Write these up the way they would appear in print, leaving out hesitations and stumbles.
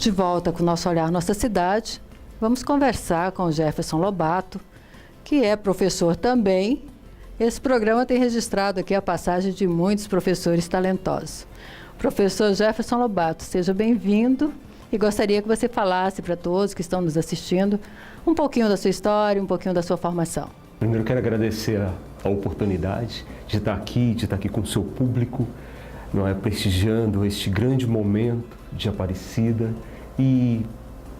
De volta com o nosso Olhar Nossa Cidade, vamos conversar com o Jefferson Lobato, que é professor também. Esse programa tem registrado aqui a passagem de muitos professores talentosos. Professor Jefferson Lobato, seja bem-vindo e gostaria que você falasse para todos que estão nos assistindo um pouquinho da sua história, um pouquinho da sua formação. Primeiro, quero agradecer a oportunidade de estar aqui com o seu público, não é, prestigiando este grande momento de Aparecida e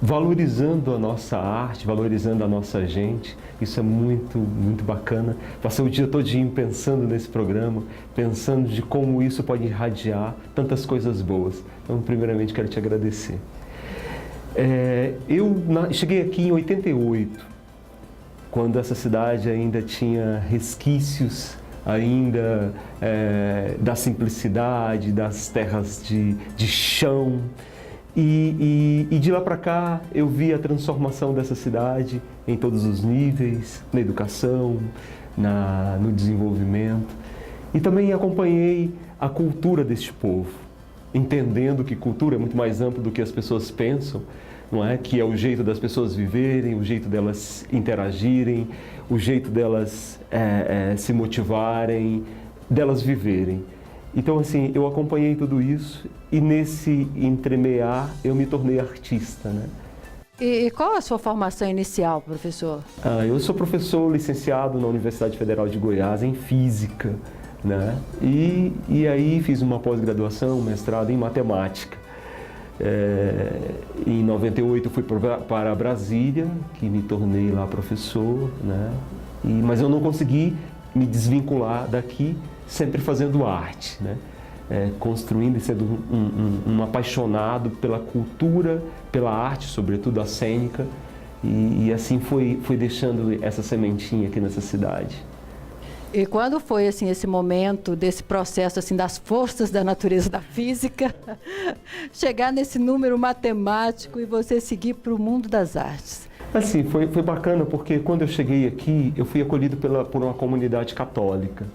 valorizando a nossa arte, valorizando a nossa gente. Isso é muito, muito bacana. Passei o dia todinho pensando nesse programa, pensando de como isso pode irradiar tantas coisas boas. Então, primeiramente, quero te agradecer. Eu cheguei aqui em 88, quando essa cidade ainda tinha resquícios ainda da simplicidade, das terras de chão. E de lá para cá eu vi a transformação dessa cidade em todos os níveis, na educação, no desenvolvimento. E também acompanhei a cultura deste povo, entendendo que cultura é muito mais amplo do que as pessoas pensam, não é? Que é o jeito das pessoas viverem, o jeito delas interagirem, o jeito delas se motivarem, delas viverem. Então, assim, eu acompanhei tudo isso e nesse entremear eu me tornei artista, né? E qual a sua formação inicial, professor? Eu sou professor licenciado na Universidade Federal de Goiás em Física, né? E aí fiz uma pós-graduação, mestrado em Matemática. Em 98 fui para Brasília, que me tornei lá professor, né? Mas eu não consegui me desvincular daqui, sempre fazendo arte, né? Construindo e sendo um apaixonado pela cultura, pela arte, sobretudo a cênica, e assim fui deixando essa sementinha aqui nessa cidade. E quando foi assim esse momento desse processo assim das forças da natureza da física, chegar nesse número matemático e você seguir para o mundo das artes? Assim, foi bacana porque quando eu cheguei aqui, eu fui acolhido por uma comunidade católica.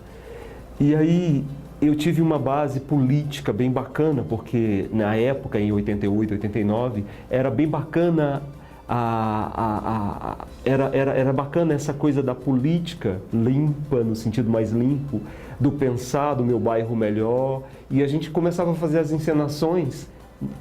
E aí eu tive uma base política bem bacana, porque na época, em 88, 89, era bem bacana, era bacana essa coisa da política limpa, no sentido mais limpo, do pensar do meu bairro melhor, e a gente começava a fazer as encenações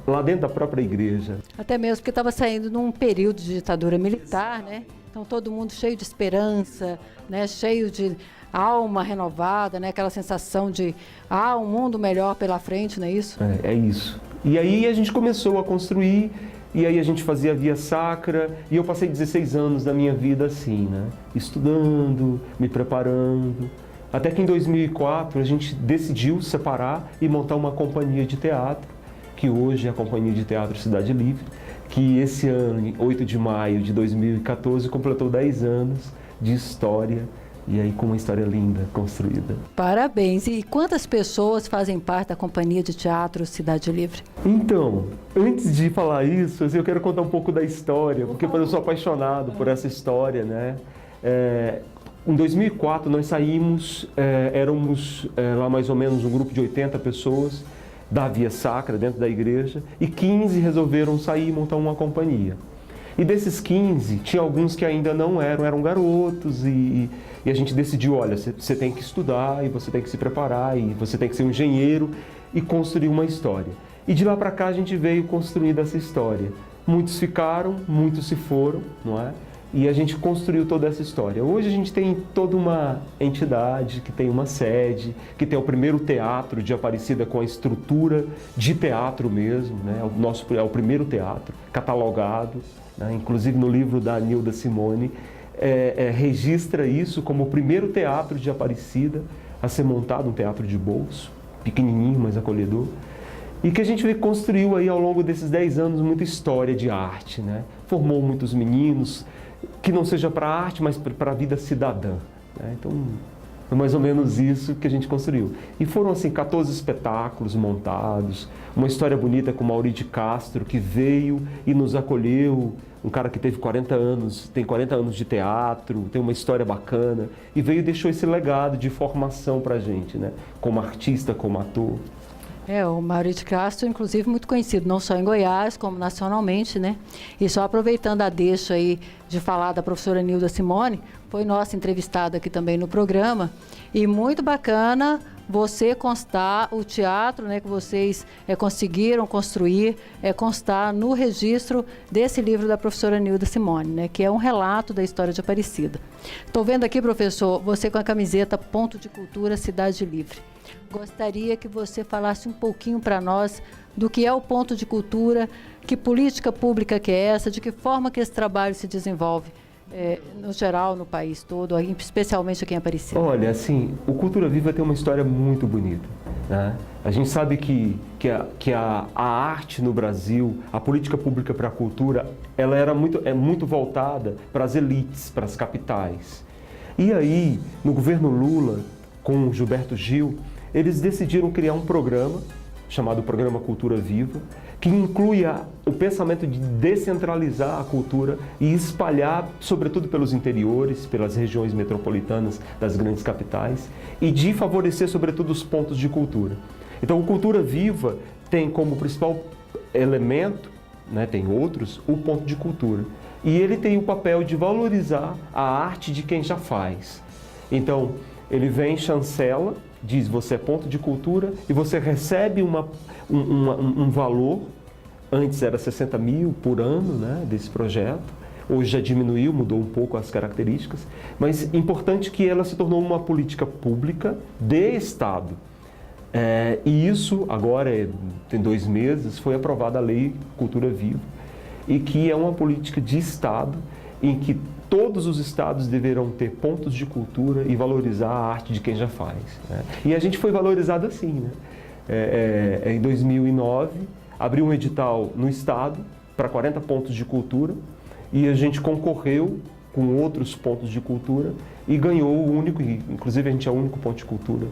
lá dentro da própria igreja. Até mesmo porque estava saindo num período de ditadura militar, né? Então todo mundo cheio de esperança, né? Cheio de alma renovada, né? Aquela sensação de um mundo melhor pela frente, não é isso? É isso. E aí a gente começou a construir, e aí a gente fazia a Via Sacra, e eu passei 16 anos da minha vida assim, né? Estudando, me preparando, até que em 2004 a gente decidiu separar e montar uma companhia de teatro, que hoje é a Companhia de Teatro Cidade Livre, que esse ano, 8 de maio de 2014, completou 10 anos de história, e aí com uma história linda, construída. Parabéns! E quantas pessoas fazem parte da Companhia de Teatro Cidade Livre? Então, antes de falar isso, eu quero contar um pouco da história, porque eu sou apaixonado por essa história, né? Em 2004 nós saímos, éramos lá mais ou menos um grupo de 80 pessoas da Via Sacra, dentro da igreja, e 15 resolveram sair e montar uma companhia. E desses 15, tinha alguns que ainda não eram garotos, e a gente decidiu, olha, você tem que estudar, e você tem que se preparar, e você tem que ser um engenheiro, e construir uma história. E de lá para cá a gente veio construindo essa história. Muitos ficaram, muitos se foram, não é? E a gente construiu toda essa história. Hoje a gente tem toda uma entidade que tem uma sede, que tem o primeiro teatro de Aparecida com a estrutura de teatro mesmo, né? É o primeiro teatro catalogado, né? Inclusive no livro da Nilda Simone, registra isso como o primeiro teatro de Aparecida a ser montado, um teatro de bolso, pequenininho, mas acolhedor. E que a gente construiu aí ao longo desses 10 anos muita história de arte, né? Formou muitos meninos, que não seja para a arte, mas para a vida cidadã, né? Então, foi mais ou menos isso que a gente construiu. E foram, assim, 14 espetáculos montados, uma história bonita com Mauri de Castro, que veio e nos acolheu, um cara que teve 40 anos, tem 40 anos de teatro, tem uma história bacana, e veio e deixou esse legado de formação para a gente, né? Como artista, como ator. O Maurício de Castro, inclusive, muito conhecido, não só em Goiás, como nacionalmente, né? E só aproveitando a deixa aí de falar da professora Nilda Simone, foi nossa entrevistada aqui também no programa, e muito bacana você constar, o teatro, né, que vocês conseguiram construir, constar no registro desse livro da professora Nilda Simone, né, que é um relato da história de Aparecida. Estou vendo aqui, professor, você com a camiseta Ponto de Cultura Cidade Livre. Gostaria que você falasse um pouquinho para nós do que é o Ponto de Cultura, que política pública que é essa, de que forma que esse trabalho se desenvolve, no geral, no país todo, especialmente aqui em Aparecida. Olha, assim, o Cultura Viva tem uma história muito bonita, né? A gente sabe que a arte no Brasil, a política pública para a cultura, ela era muito voltada para as elites, para as capitais. E aí, no governo Lula, com Gilberto Gil, eles decidiram criar um programa chamado Programa Cultura Viva, que inclui o pensamento de descentralizar a cultura e espalhar, sobretudo pelos interiores, pelas regiões metropolitanas das grandes capitais, e de favorecer, sobretudo, os pontos de cultura. Então, o Cultura Viva tem como principal elemento, né, tem outros, o ponto de cultura. E ele tem o papel de valorizar a arte de quem já faz. Então, ele vem, chancela, diz: você é ponto de cultura, e você recebe um valor. Antes era 60 mil por ano, né, desse projeto. Hoje já diminuiu, mudou um pouco as características. Mas importante que ela se tornou uma política pública de Estado. E isso, agora, tem 2 meses, foi aprovada a Lei Cultura Viva, e que é uma política de Estado em que todos os estados deverão ter pontos de cultura e valorizar a arte de quem já faz, né? E a gente foi valorizado assim, né? Em 2009, abriu um edital no estado para 40 pontos de cultura, e a gente concorreu com outros pontos de cultura e ganhou o único, inclusive a gente é o único ponto de cultura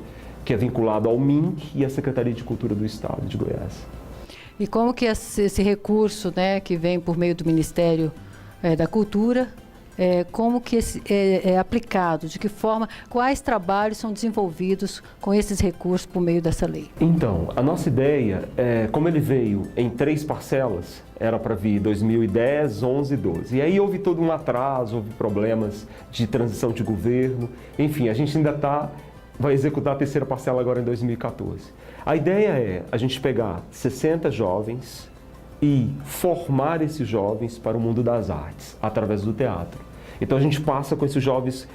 que é vinculado ao MINC e à Secretaria de Cultura do Estado de Goiás. E como que esse recurso, né, que vem por meio do Ministério da Cultura, como que é aplicado, de que forma, quais trabalhos são desenvolvidos com esses recursos por meio dessa lei? Então, a nossa ideia, como ele veio em 3 parcelas, era para vir 2010, 11 e 12. E aí houve todo um atraso, houve problemas de transição de governo, enfim, a gente ainda vai executar a 3ª parcela agora em 2014. A ideia é a gente pegar 60 jovens e formar esses jovens para o mundo das artes, através do teatro. Então a gente passa com esses jovens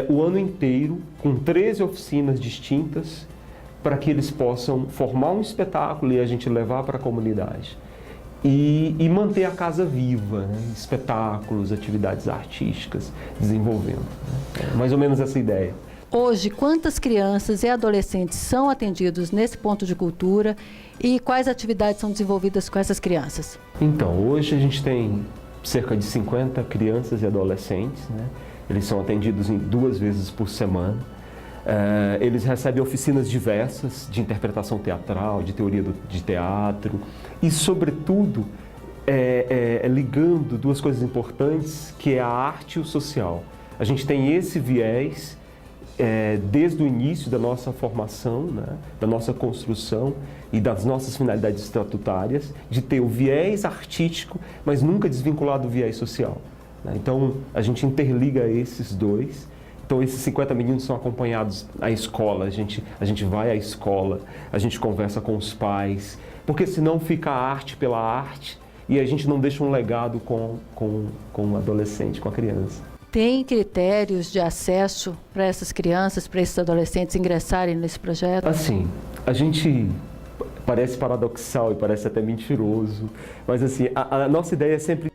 o ano inteiro, com 13 oficinas distintas, para que eles possam formar um espetáculo e a gente levar para a comunidade. E manter a casa viva, né? Espetáculos, atividades artísticas, desenvolvendo, né? Mais ou menos essa ideia. Hoje, quantas crianças e adolescentes são atendidos nesse ponto de cultura e quais atividades são desenvolvidas com essas crianças? Então, hoje a gente tem cerca de 50 crianças e adolescentes, né? Eles são atendidos 2 vezes por semana. Eles recebem oficinas diversas de interpretação teatral, de teoria de teatro e, sobretudo, ligando 2 coisas importantes, que é a arte e o social. A gente tem esse viés desde o início da nossa formação, né, da nossa construção e das nossas finalidades estatutárias, de ter o viés artístico, mas nunca desvinculado do viés social, né? Então, a gente interliga esses 2. Então, esses 50 meninos são acompanhados à escola, a gente vai à escola, a gente conversa com os pais, porque senão fica a arte pela arte e a gente não deixa um legado com o adolescente, com a criança. Tem critérios de acesso para essas crianças, para esses adolescentes ingressarem nesse projeto? Assim, a gente parece paradoxal e parece até mentiroso, mas assim, a nossa ideia é sempre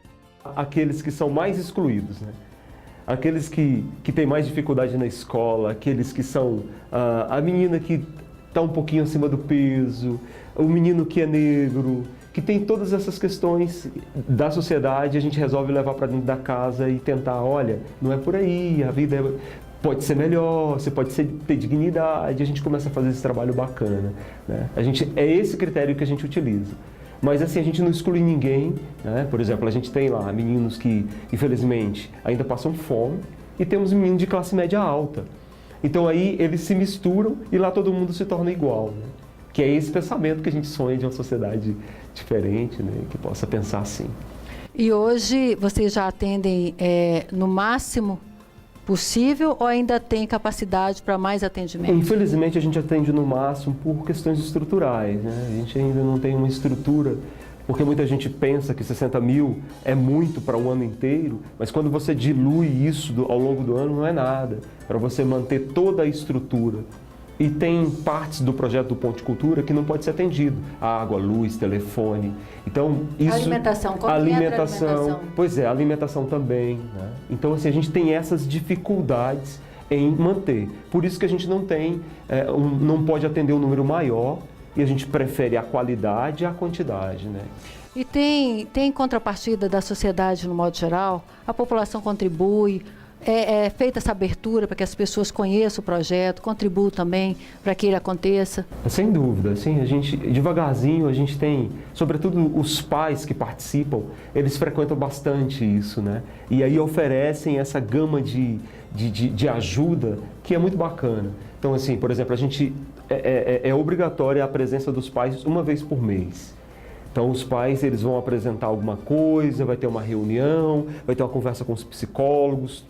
aqueles que são mais excluídos, né? Aqueles que têm mais dificuldade na escola, aqueles que são a menina que está um pouquinho acima do peso, o menino que é negro, que tem todas essas questões da sociedade, a gente resolve levar para dentro da casa e tentar, olha, não é por aí, a vida pode ser melhor, você pode ter dignidade, a gente começa a fazer esse trabalho bacana, né? É esse critério que a gente utiliza. Mas assim, a gente não exclui ninguém, né? Por exemplo, a gente tem lá meninos que, infelizmente, ainda passam fome e temos meninos de classe média alta. Então aí eles se misturam e lá todo mundo se torna igual, né? Que é esse pensamento que a gente sonha de uma sociedade diferente, né? Que possa pensar assim. E hoje vocês já atendem no máximo possível ou ainda tem capacidade para mais atendimento? Infelizmente a gente atende no máximo por questões estruturais, né? A gente ainda não tem uma estrutura, porque muita gente pensa que 60 mil é muito para um ano inteiro, mas quando você dilui isso ao longo do ano não é nada, para você manter toda a estrutura. E tem partes do projeto do Ponto de Cultura que não pode ser atendido. Água, luz, telefone. Então, isso... Alimentação, como alimentação? Pois é, alimentação também. Né? Então, assim, a gente tem essas dificuldades em manter. Por isso que a gente não tem, não pode atender um número maior e a gente prefere a qualidade à quantidade, né? E tem contrapartida da sociedade no modo geral? A população contribui? É feita essa abertura para que as pessoas conheçam o projeto, contribuam também para que ele aconteça? Sem dúvida, assim, a gente, devagarzinho, a gente tem, sobretudo os pais que participam, eles frequentam bastante isso, né? E aí oferecem essa gama de ajuda que é muito bacana. Então, assim, por exemplo, a gente é obrigatória a presença dos pais uma vez por mês. Então, os pais eles vão apresentar alguma coisa, vai ter uma reunião, vai ter uma conversa com os psicólogos.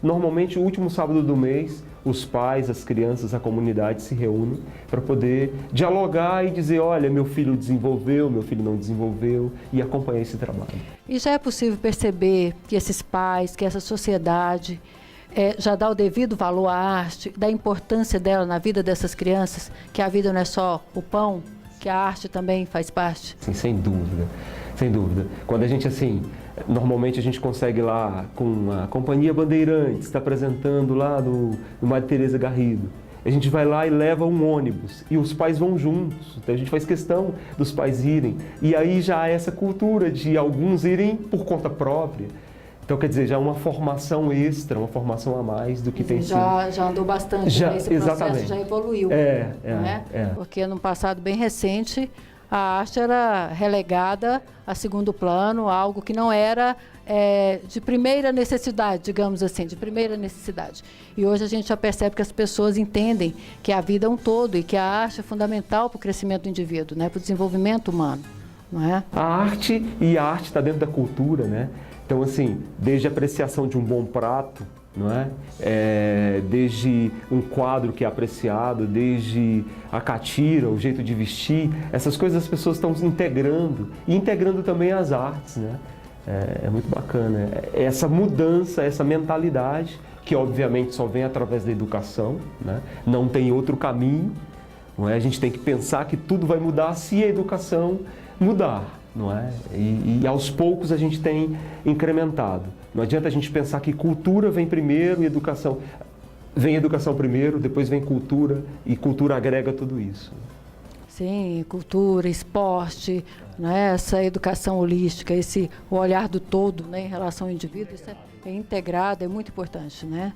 Normalmente, o último sábado do mês, os pais, as crianças, a comunidade se reúnem para poder dialogar e dizer, olha, meu filho desenvolveu, meu filho não desenvolveu, e acompanhar esse trabalho. E já é possível perceber que esses pais, que essa sociedade já dá o devido valor à arte, da importância dela na vida dessas crianças, que a vida não é só o pão, que a arte também faz parte? Sim, sem dúvida, sem dúvida. Quando a gente, assim, normalmente a gente consegue lá com a Companhia Bandeirantes, está apresentando lá no Madre Teresa Garrido. A gente vai lá e leva um ônibus e os pais vão juntos. Então a gente faz questão dos pais irem. E aí já há essa cultura de alguns irem por conta própria. Então, quer dizer, já é uma formação extra, uma formação a mais do que tem sido. Já andou bastante, já, esse processo já evoluiu. Não é? Porque no passado bem recente, a arte era relegada a segundo plano, algo que não era de primeira necessidade, digamos assim, de primeira necessidade. E hoje a gente já percebe que as pessoas entendem que a vida é um todo e que a arte é fundamental para o crescimento do indivíduo, né? Para o desenvolvimento humano. Não é? A arte está dentro da cultura, né? Então, assim, desde a apreciação de um bom prato, não é? Desde um quadro que é apreciado, desde a catira, o jeito de vestir, essas coisas as pessoas estão integrando, e integrando também as artes, né? É muito bacana. Essa mudança, essa mentalidade, que obviamente só vem através da educação, né? Não tem outro caminho, não é? A gente tem que pensar que tudo vai mudar se a educação mudar. Não é? E aos poucos a gente tem incrementado. Não adianta a gente pensar que cultura vem primeiro e educação. Vem educação primeiro, depois vem cultura, e cultura agrega tudo isso. Sim, cultura, esporte, né? Essa educação holística, o olhar do todo, né? Em relação ao indivíduo, isso é integrado, é muito importante, né?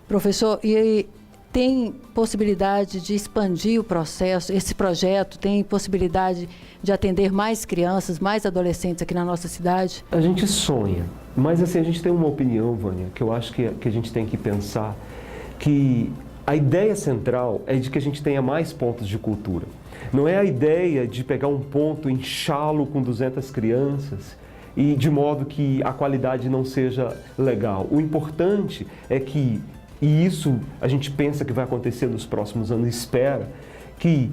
Professor, e tem possibilidade de expandir o processo, esse projeto tem possibilidade de atender mais crianças, mais adolescentes aqui na nossa cidade? A gente sonha, mas assim, a gente tem uma opinião, Vânia, que eu acho que a gente tem que pensar, que a ideia central é de que a gente tenha mais pontos de cultura. Não é a ideia de pegar um ponto, inchá-lo com 200 crianças, e de modo que a qualidade não seja legal. O importante é que, e isso a gente pensa que vai acontecer nos próximos anos, espera, que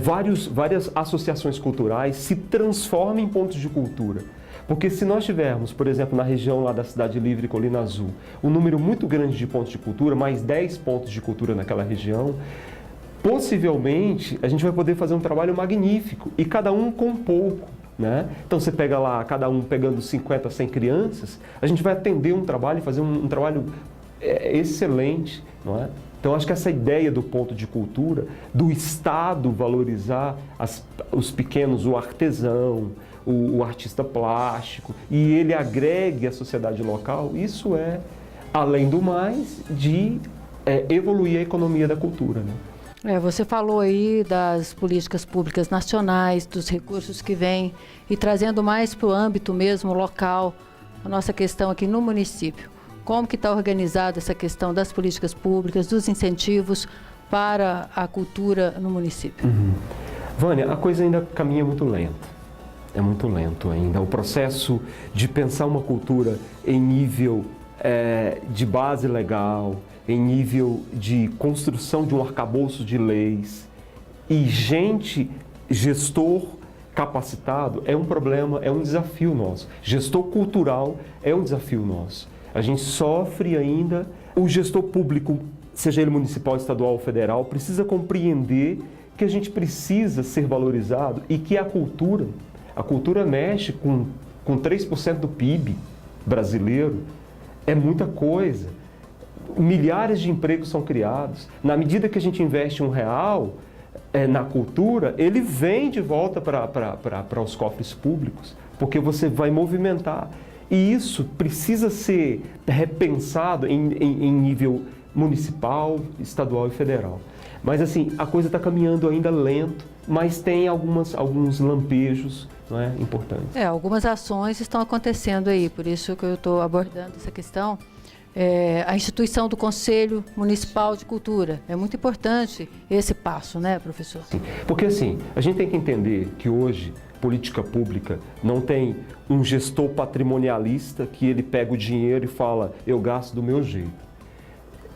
várias associações culturais se transformem em pontos de cultura. Porque se nós tivermos, por exemplo, na região lá da Cidade Livre, Colina Azul, um número muito grande de pontos de cultura, mais 10 pontos de cultura naquela região, possivelmente a gente vai poder fazer um trabalho magnífico, e cada um com pouco. Né? Então você pega lá, cada um pegando 50, 100 crianças, a gente vai atender um trabalho, fazer um trabalho excelente, não é? Então acho que essa ideia do ponto de cultura, do Estado valorizar os pequenos, o artesão, o artista plástico, e ele agregue a sociedade local, isso é, além do mais, de evoluir a economia da cultura, né? Você falou aí das políticas públicas nacionais, dos recursos que vêm, e trazendo mais para o âmbito mesmo local, a nossa questão aqui no município. Como que está organizada essa questão das políticas públicas, dos incentivos para a cultura no município? Vânia, a coisa ainda caminha muito lenta. É muito lento ainda. O processo de pensar uma cultura em nível de base legal, em nível de construção de um arcabouço de leis e gestor capacitado é um problema, é um desafio nosso. Gestor cultural é um desafio nosso. A gente sofre ainda. O gestor público, seja ele municipal, estadual ou federal, precisa compreender que a gente precisa ser valorizado e que a cultura mexe com 3% do PIB brasileiro, é muita coisa. Milhares de empregos são criados. Na medida que a gente investe R$1 na cultura, ele vem de volta para os cofres públicos, porque você vai movimentar. E isso precisa ser repensado em nível municipal, estadual e federal. Mas assim, a coisa está caminhando ainda lento, mas tem alguns lampejos, não é, importantes. Algumas ações estão acontecendo aí, por isso que eu estou abordando essa questão. A instituição do Conselho Municipal de Cultura. É muito importante esse passo, né, professor? Sim, porque assim, a gente tem que entender que hoje política pública não tem um gestor patrimonialista que ele pega o dinheiro e fala, eu gasto do meu jeito.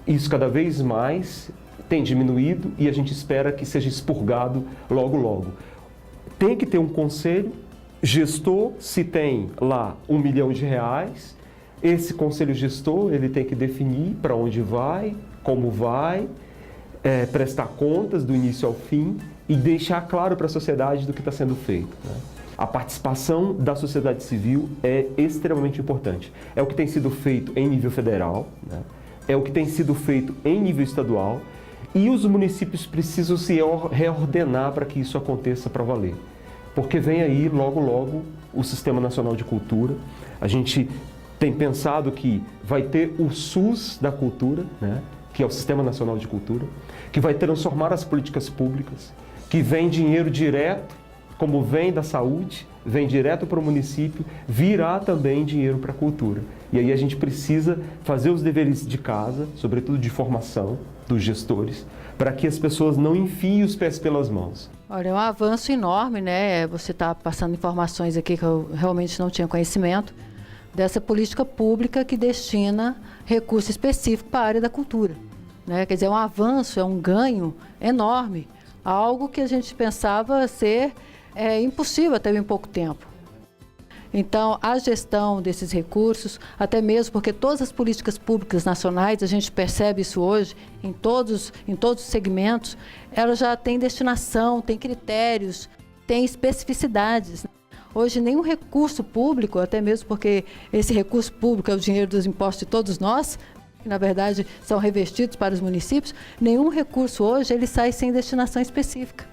Isso cada vez mais tem diminuído e a gente espera que seja expurgado logo, logo. Tem que ter um conselho gestor, se tem lá R$1 milhão, esse conselho gestor ele tem que definir para onde vai, como vai, prestar contas do início ao fim e deixar claro para a sociedade do que está sendo feito, né? A participação da sociedade civil é extremamente importante. É o que tem sido feito em nível federal, né? É o que tem sido feito em nível estadual e os municípios precisam se reordenar para que isso aconteça para valer. Porque vem aí, logo, logo, o Sistema Nacional de Cultura. A gente tem pensado que vai ter o SUS da cultura, né? Que é o Sistema Nacional de Cultura, que vai transformar as políticas públicas, que vem dinheiro direto, como vem da saúde, vem direto para o município, virá também dinheiro para a cultura. E aí a gente precisa fazer os deveres de casa, sobretudo de formação dos gestores, para que as pessoas não enfiem os pés pelas mãos. Olha, é um avanço enorme, né? Você está passando informações aqui que eu realmente não tinha conhecimento, dessa política pública que destina recurso específico para a área da cultura, né? Quer dizer, é um avanço, é um ganho enorme, algo que a gente pensava ser impossível até bem pouco tempo. Então, a gestão desses recursos, até mesmo porque todas as políticas públicas nacionais, a gente percebe isso hoje, em todos os segmentos, ela já tem destinação, tem critérios, tem especificidades. Hoje, nenhum recurso público, até mesmo porque esse recurso público é o dinheiro dos impostos de todos nós, que na verdade são revestidos para os municípios, nenhum recurso hoje ele sai sem destinação específica.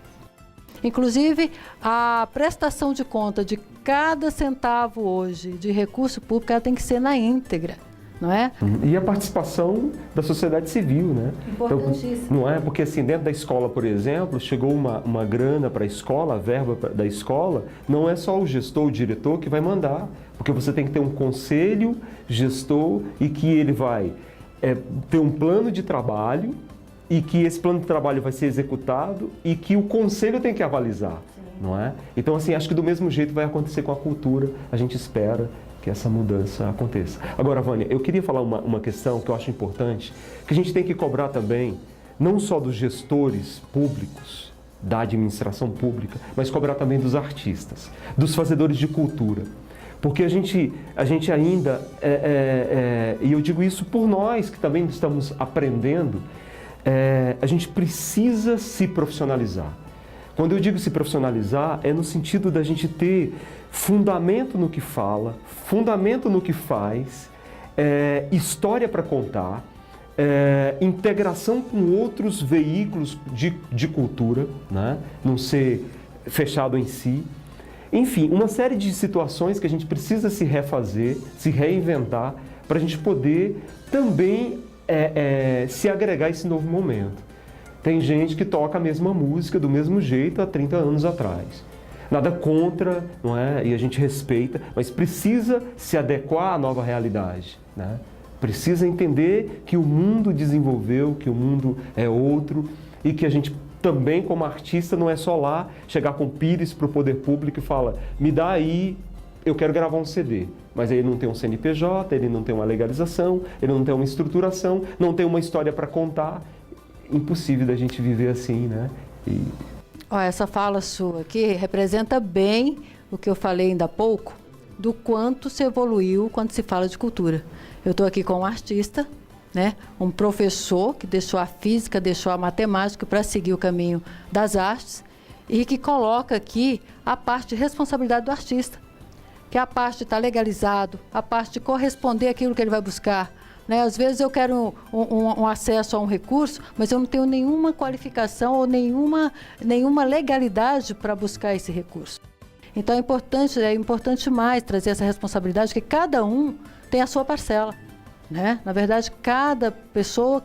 Inclusive, a prestação de conta de cada centavo hoje de recurso público ela tem que ser na íntegra, não é? E a participação da sociedade civil, né? Importantíssimo. Então, não é? Porque assim, dentro da escola, por exemplo, chegou uma grana para a escola, a verba da escola, não é só o gestor, o diretor que vai mandar, porque você tem que ter um conselho gestor e que ele vai ter um plano de trabalho e que esse plano de trabalho vai ser executado e que o conselho tem que avalizar, não é? Então, assim, acho que do mesmo jeito vai acontecer com a cultura, a gente espera que essa mudança aconteça. Agora, Vânia, eu queria falar uma questão que eu acho importante, que a gente tem que cobrar também, não só dos gestores públicos, da administração pública, mas cobrar também dos artistas, dos fazedores de cultura. Porque a gente ainda, e eu digo isso por nós que também estamos aprendendo, a gente precisa se profissionalizar. Quando eu digo se profissionalizar, é no sentido da gente ter fundamento no que fala, fundamento no que faz, história para contar, integração com outros veículos de cultura, né? Não ser fechado em si. Enfim, uma série de situações que a gente precisa se refazer, se reinventar, para a gente poder também se agregar a esse novo momento. Tem gente que toca a mesma música do mesmo jeito há 30 anos atrás. Nada contra, não é? E a gente respeita, mas precisa se adequar à nova realidade, né? Precisa entender que o mundo desenvolveu, que o mundo é outro e que a gente também, como artista, não é só lá chegar com pires para o poder público e fala, me dá aí, eu quero gravar um CD. Mas aí ele não tem um CNPJ, ele não tem uma legalização, ele não tem uma estruturação, não tem uma história para contar. Impossível da gente viver assim, né? Essa fala sua aqui representa bem o que eu falei ainda há pouco, do quanto se evoluiu quando se fala de cultura. Eu estou aqui com um artista, né? Um professor que deixou a física, deixou a matemática para seguir o caminho das artes e que coloca aqui a parte de responsabilidade do artista, que é a parte de estar legalizado, a parte de corresponder àquilo que ele vai buscar. Né? Às vezes eu quero um acesso a um recurso, mas eu não tenho nenhuma qualificação ou nenhuma legalidade para buscar esse recurso. Então é importante mais trazer essa responsabilidade, que cada um tem a sua parcela. Né? Na verdade, cada pessoa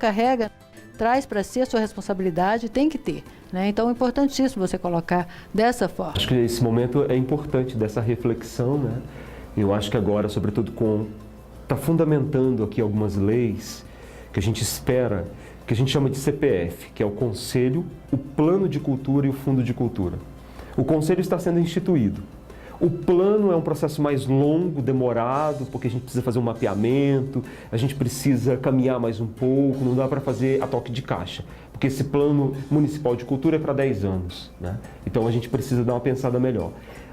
traz para si a sua responsabilidade e tem que ter. Né? Então é importantíssimo você colocar dessa forma. Acho que esse momento é importante dessa reflexão, né? Eu acho que agora, sobretudo está fundamentando aqui algumas leis que a gente espera, que a gente chama de CPF, que é o Conselho, o Plano de Cultura e o Fundo de Cultura. O Conselho está sendo instituído. O plano é um processo mais longo, demorado, porque a gente precisa fazer um mapeamento, a gente precisa caminhar mais um pouco, não dá para fazer a toque de caixa, porque esse plano municipal de cultura é para 10 anos, né? Então a gente precisa dar uma pensada melhor.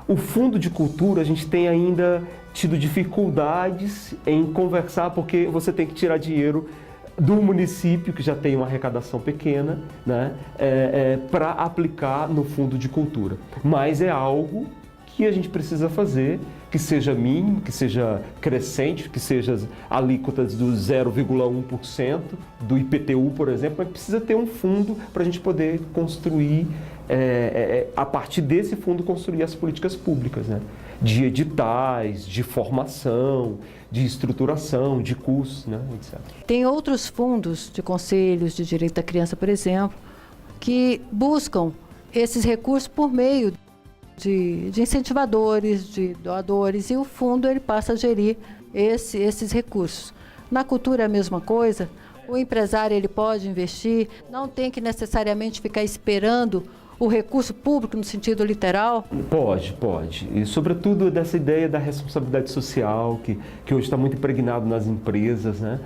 O Fundo de Cultura, a gente tem ainda tido dificuldades em conversar, porque você tem que tirar dinheiro do município, que já tem uma arrecadação pequena, né, para aplicar no Fundo de Cultura. Mas é algo que a gente precisa fazer, que seja mínimo, que seja crescente, que seja alíquotas do 0,1% do IPTU, por exemplo, mas precisa ter um fundo para a gente poder construir, a partir desse fundo, construir as políticas públicas, né? De editais, de formação, de estruturação, de cursos, né? Etc. Tem outros fundos de conselhos de direito da criança, por exemplo, que buscam esses recursos por meio de incentivadores, de doadores, e o fundo ele passa a gerir esses recursos. Na cultura é a mesma coisa, o empresário ele pode investir, não tem que necessariamente ficar esperando o recurso público no sentido literal? Pode. E sobretudo dessa ideia da responsabilidade social, que hoje está muito impregnado nas empresas, né?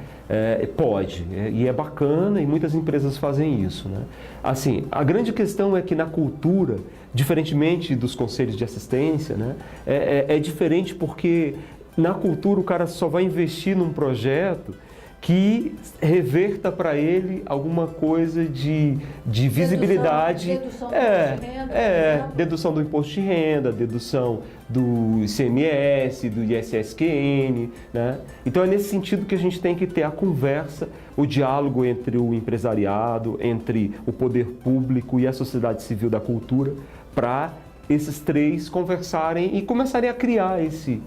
Pode, e é bacana, e muitas empresas fazem isso, né? Assim, a grande questão é que na cultura, diferentemente dos conselhos de assistência, né, é diferente porque na cultura o cara só vai investir num projeto que reverta para ele alguma coisa de visibilidade. Dedução do imposto de renda, dedução do imposto de renda, dedução do ICMS, do ISSQN, né? Então é nesse sentido que a gente tem que ter a conversa, o diálogo entre o empresariado, entre o poder público e a sociedade civil da cultura, para esses três conversarem e começarem a criar esse...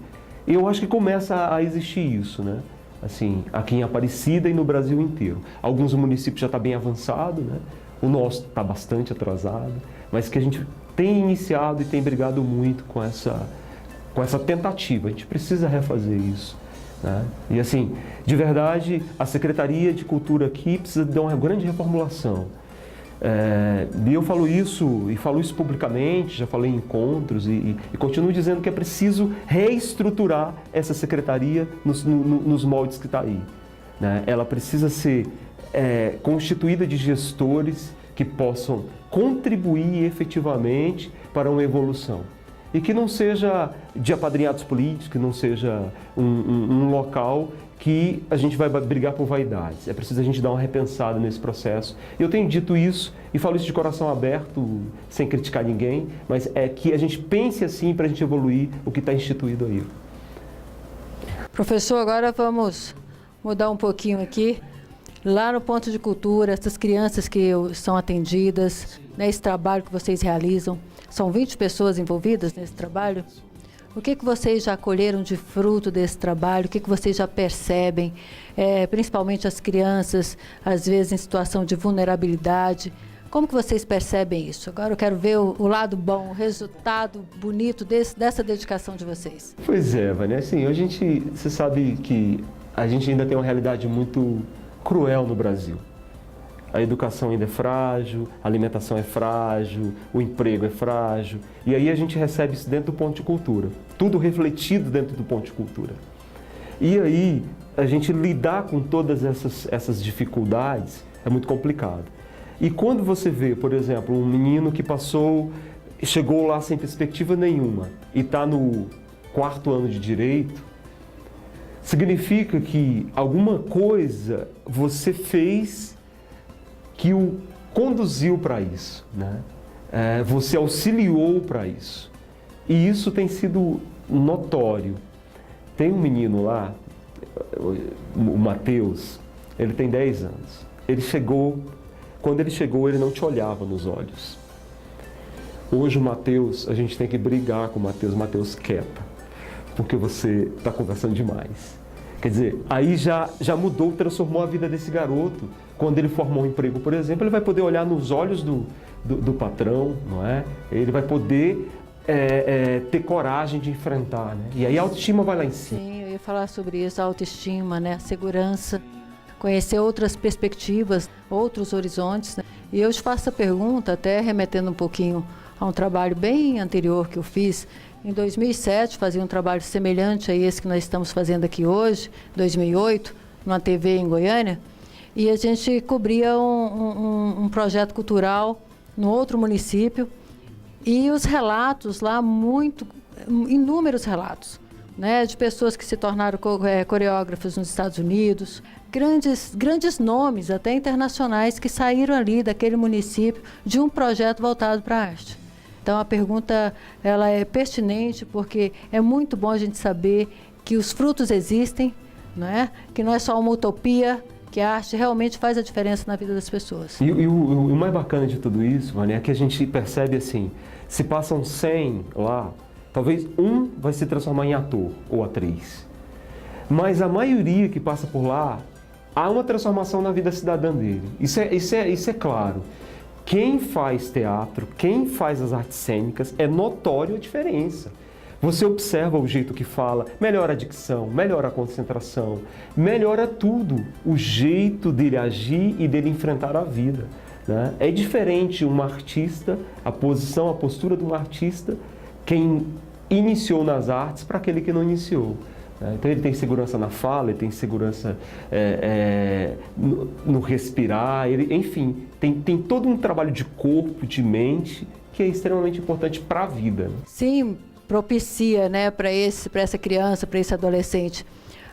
Eu acho que começa a existir isso, né? Assim, aqui em Aparecida e no Brasil inteiro. Alguns municípios já estão bem avançados, né? O nosso está bastante atrasado, mas que a gente tem iniciado e tem brigado muito com essa tentativa. A gente precisa refazer isso, né? E assim, de verdade, a Secretaria de Cultura aqui precisa dar uma grande reformulação. E eu falo isso publicamente, já falei em encontros e continuo dizendo que é preciso reestruturar essa secretaria nos moldes que está aí, né? Ela precisa ser constituída de gestores que possam contribuir efetivamente para uma evolução. E que não seja de apadrinhados políticos, que não seja um local que a gente vai brigar por vaidades. É preciso a gente dar uma repensada nesse processo. Eu tenho dito isso e falo isso de coração aberto, sem criticar ninguém, mas é que a gente pense assim para a gente evoluir o que está instituído aí. Professor, agora vamos mudar um pouquinho aqui. Lá no Ponto de Cultura, essas crianças que são atendidas, né, esse trabalho que vocês realizam, são 20 pessoas envolvidas nesse trabalho? O que vocês já colheram de fruto desse trabalho? O que vocês já percebem, principalmente as crianças, às vezes em situação de vulnerabilidade? Como que vocês percebem isso? Agora eu quero ver o lado bom, o resultado bonito dessa dedicação de vocês. Pois é, Vânia, assim, você sabe que a gente ainda tem uma realidade muito cruel no Brasil. A educação ainda é frágil, a alimentação é frágil, o emprego é frágil. E aí a gente recebe isso dentro do ponto de cultura. Tudo refletido dentro do ponto de cultura. E aí a gente lidar com todas essas dificuldades é muito complicado. E quando você vê, por exemplo, um menino que chegou lá sem perspectiva nenhuma e está no 4º ano de direito, significa que alguma coisa você fez que o conduziu para isso, né? Você auxiliou para isso. E isso tem sido notório. Tem um menino lá, o Matheus, ele tem 10 anos. Quando ele chegou, ele não te olhava nos olhos. Hoje o Matheus, a gente tem que brigar com o Matheus quieta, porque você está conversando demais. Quer dizer, aí já mudou, transformou a vida desse garoto. Quando ele formar um emprego, por exemplo, ele vai poder olhar nos olhos do patrão, não é? Ele vai poder ter coragem de enfrentar, né? E aí a autoestima vai lá em cima. Sim, eu ia falar sobre isso, a autoestima, né? A segurança, conhecer outras perspectivas, outros horizontes, né? E eu te faço a pergunta, até remetendo um pouquinho a um trabalho bem anterior que eu fiz. Em 2007, fazia um trabalho semelhante a esse que nós estamos fazendo aqui hoje, 2008, numa TV em Goiânia, e a gente cobria um projeto cultural no outro município, e os relatos lá, inúmeros relatos, né, de pessoas que se tornaram coreógrafos nos Estados Unidos, grandes nomes, até internacionais, que saíram ali daquele município de um projeto voltado para a arte. Então a pergunta ela é pertinente porque é muito bom a gente saber que os frutos existem, não é? Que não é só uma utopia, que a arte realmente faz a diferença na vida das pessoas. E o mais bacana de tudo isso, Vânia, é que a gente percebe assim, se passam 100 lá, talvez um vai se transformar em ator ou atriz. Mas a maioria que passa por lá, há uma transformação na vida cidadã dele. Isso é claro. Quem faz teatro, quem faz as artes cênicas, é notório a diferença. Você observa o jeito que fala, melhora a dicção, melhora a concentração, melhora tudo, o jeito dele agir e dele enfrentar a vida, né? É diferente um artista, a postura de um artista, quem iniciou nas artes para aquele que não iniciou. Então ele tem segurança na fala, ele tem segurança no respirar, enfim, tem todo um trabalho de corpo, de mente, que é extremamente importante para a vida. Sim, propicia, né, para essa criança, para esse adolescente,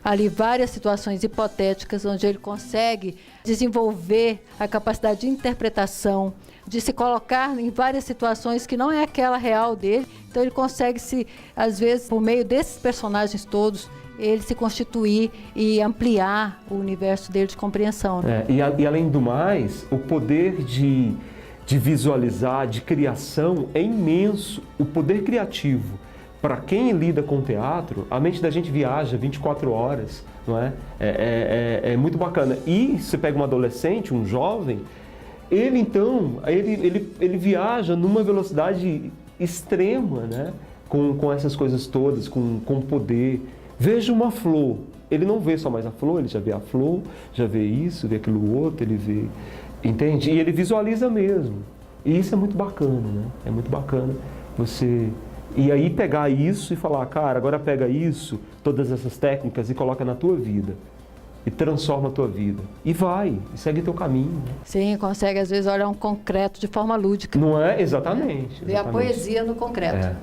ali várias situações hipotéticas onde ele consegue desenvolver a capacidade de interpretação, de se colocar em várias situações que não é aquela real dele. Então ele consegue às vezes, por meio desses personagens todos, ele se constituir e ampliar o universo dele de compreensão, né? E além do mais, o poder de visualizar, de criação é imenso. O poder criativo, para quem lida com teatro, a mente da gente viaja 24 horas, não é? É muito bacana. E você pega um adolescente, um jovem, ele viaja numa velocidade extrema, né? Com essas coisas todas, com poder. Veja uma flor, ele não vê só mais a flor, ele já vê a flor, já vê isso, vê aquilo outro, ele vê, entende? E ele visualiza mesmo. E isso é muito bacana, né? É muito bacana você... E aí pegar isso e falar, cara, agora pega isso, todas essas técnicas e coloca na tua vida. E transforma a tua vida. E vai, e segue teu caminho. Né? Sim, consegue às vezes olhar um concreto de forma lúdica. Não é? Exatamente. Ver a poesia no concreto.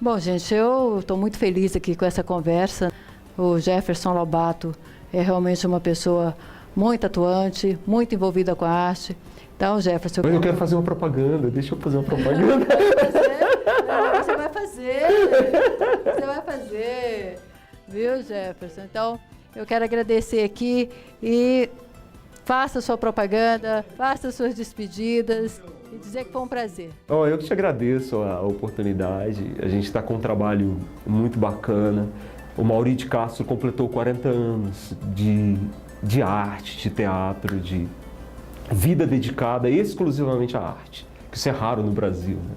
Bom, gente, eu estou muito feliz aqui com essa conversa. O Jefferson Lobato é realmente uma pessoa muito atuante, muito envolvida com a arte. Então, Jefferson... Mas eu quero fazer uma propaganda, deixa eu fazer uma propaganda. Você vai fazer. Você vai fazer. Viu, Jefferson? Então, eu quero agradecer aqui e faça sua propaganda, faça suas despedidas. E dizer que foi um prazer. Eu que te agradeço a oportunidade. A gente está com um trabalho muito bacana. O Mauri de Castro completou 40 anos de arte, de teatro, de vida dedicada exclusivamente à arte, que isso é raro no Brasil, né?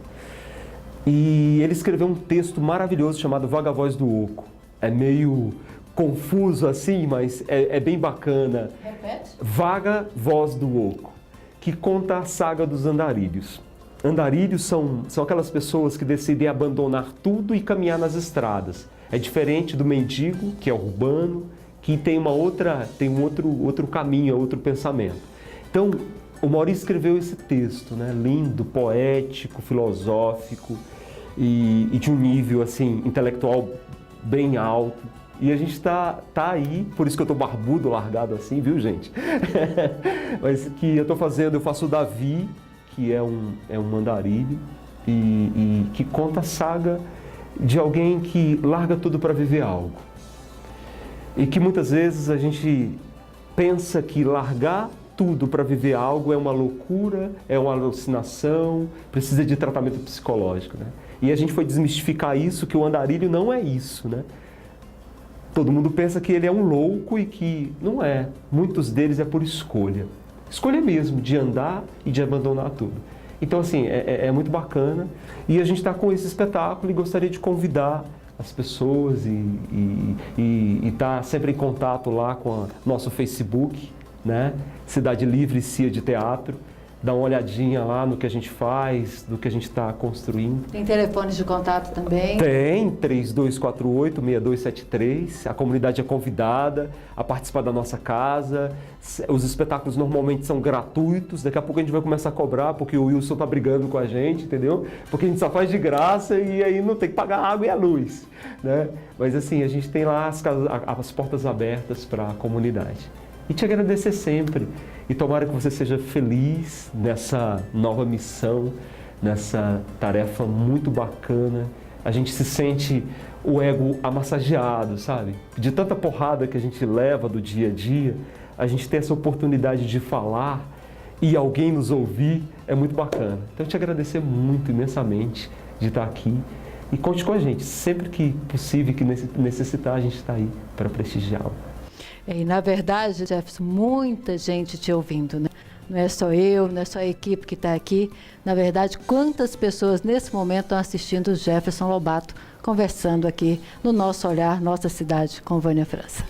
E ele escreveu um texto maravilhoso chamado Vaga Voz do Oco. É meio confuso assim, mas é bem bacana. Repete. Vaga Voz do Oco. que conta a saga dos andarilhos. Andarilhos são aquelas pessoas que decidem abandonar tudo e caminhar nas estradas. É diferente do mendigo, que é urbano, que tem um outro caminho, outro pensamento. Então, o Maurício escreveu esse texto, né, lindo, poético, filosófico e de um nível assim intelectual bem alto. E a gente está aí, por isso que eu estou barbudo, largado assim, viu, gente? Mas que eu faço o Davi, que é um andarilho, e que conta a saga de alguém que larga tudo para viver algo. E que muitas vezes a gente pensa que largar tudo para viver algo é uma loucura, é uma alucinação, precisa de tratamento psicológico, né? E a gente foi desmistificar isso, que o andarilho não é isso, né? Todo mundo pensa que ele é um louco e que não é. Muitos deles é por escolha. Escolha mesmo, de andar e de abandonar tudo. Então, assim, é muito bacana. E a gente está com esse espetáculo e gostaria de convidar as pessoas e estar sempre em contato lá com o nosso Facebook, né? Cidade Livre Cia de Teatro. Dá uma olhadinha lá no que a gente faz, do que a gente está construindo. Tem telefones de contato também? Tem, 3248-6273. A comunidade é convidada a participar da nossa casa. Os espetáculos normalmente são gratuitos. Daqui a pouco a gente vai começar a cobrar, porque o Wilson está brigando com a gente, entendeu? Porque a gente só faz de graça e aí não tem que pagar a água e a luz, né? Mas assim, a gente tem lá as portas abertas para a comunidade. E te agradecer sempre. E tomara que você seja feliz nessa nova missão, nessa tarefa muito bacana. A gente se sente o ego amassageado, sabe? De tanta porrada que a gente leva do dia a dia, a gente ter essa oportunidade de falar e alguém nos ouvir é muito bacana. Então, eu te agradecer muito, imensamente, de estar aqui. E conte com a gente. Sempre que possível, que necessitar, a gente está aí para prestigiá-lo. E, na verdade, Jefferson, muita gente te ouvindo, né? Não é só eu, não é só a equipe que está aqui. Na verdade, quantas pessoas nesse momento estão assistindo o Jefferson Lobato conversando aqui no Nosso Olhar, Nossa Cidade, com Vânia França.